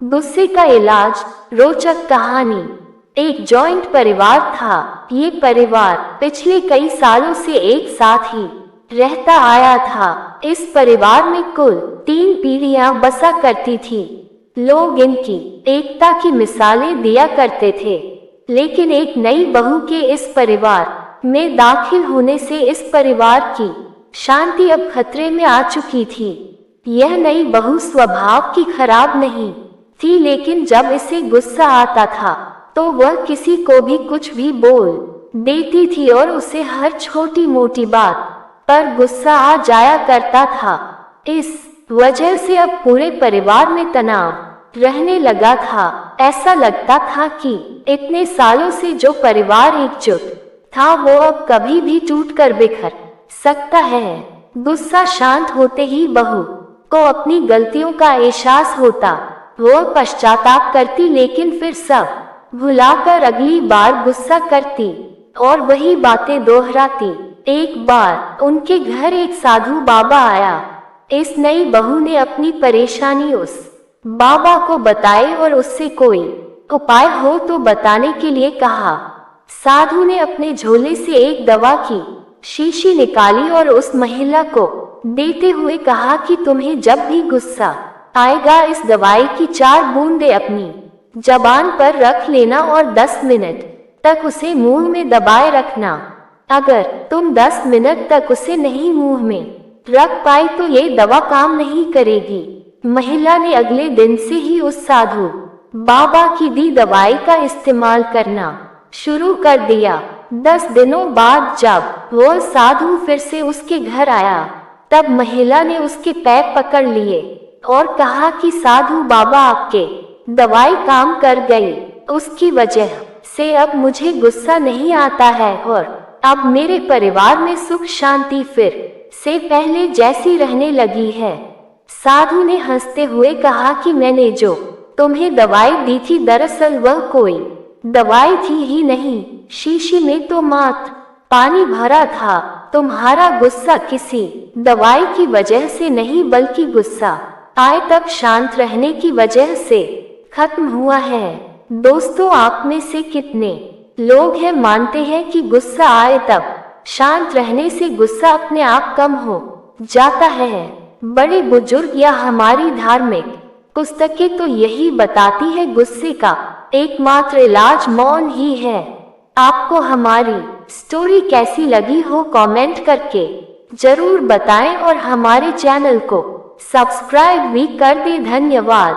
गुस्से का इलाज। रोचक कहानी। एक जॉइंट परिवार था। ये परिवार पिछले कई सालों से एक साथ ही रहता आया था। इस परिवार में कुल 3 पीढ़ियां बसा करती थी। लोग इनकी एकता की मिसालें दिया करते थे, लेकिन एक नई बहू के इस परिवार में दाखिल होने से इस परिवार की शांति अब खतरे में आ चुकी थी। यह नई बहू स्वभाव की खराब नहीं थी, लेकिन जब इसे गुस्सा आता था तो वह किसी को भी कुछ भी बोल देती थी और उसे हर छोटी मोटी बात पर गुस्सा आ जाया करता था। इस वजह से अब पूरे परिवार में तनाव रहने लगा था। ऐसा लगता था कि इतने सालों से जो परिवार एकजुट था वो अब कभी भी टूटकर बिखर सकता है। गुस्सा शांत होते ही बहू को अपनी गलतियों का एहसास होता। वो पश्चाताप करती, लेकिन फिर सब भुलाकर अगली बार गुस्सा करती और वही बातें दोहराती। एक बार उनके घर एक साधु बाबा आया। इस नई बहू ने अपनी परेशानी उस बाबा को बताई और उससे कोई उपाय हो तो बताने के लिए कहा। साधु ने अपने झोले से एक दवा की शीशी निकाली और उस महिला को देते हुए कहा कि तुम्हें जब भी गुस्सा आएगा इस दवाई की 4 बूंदें अपनी जबान पर रख लेना और 10 मिनट तक उसे मुंह में दबाए रखना। अगर तुम 10 मिनट तक उसे नहीं मुंह में रख पाई तो ये दवा काम नहीं करेगी। महिला ने अगले दिन से ही उस साधु बाबा की दी दवाई का इस्तेमाल करना शुरू कर दिया। 10 दिनों बाद जब वो साधु फिर से उसके घर आया, तब महिला ने उसके पैर पकड़ लिए और कहा कि साधु बाबा आपके दवाई काम कर गई। उसकी वजह से अब मुझे गुस्सा नहीं आता है और अब मेरे परिवार में सुख शांति फिर से पहले जैसी रहने लगी है। साधु ने हंसते हुए कहा कि मैंने जो तुम्हें दवाई दी थी दरअसल वह कोई दवाई थी ही नहीं, शीशी में तो मात्र पानी भरा था। तुम्हारा गुस्सा किसी दवाई की वजह से नहीं बल्कि गुस्सा आए तब शांत रहने की वजह से खत्म हुआ है। दोस्तों, आप में से कितने लोग हैं मानते हैं कि गुस्सा आए तब शांत रहने से गुस्सा अपने आप कम हो जाता है? बड़े बुजुर्ग या हमारी धार्मिक पुस्तकें तो यही बताती है गुस्से का एकमात्र इलाज मौन ही है। आपको हमारी स्टोरी कैसी लगी हो कमेंट करके जरूर बताएं और हमारे चैनल को सब्सक्राइब भी कर दें। धन्यवाद।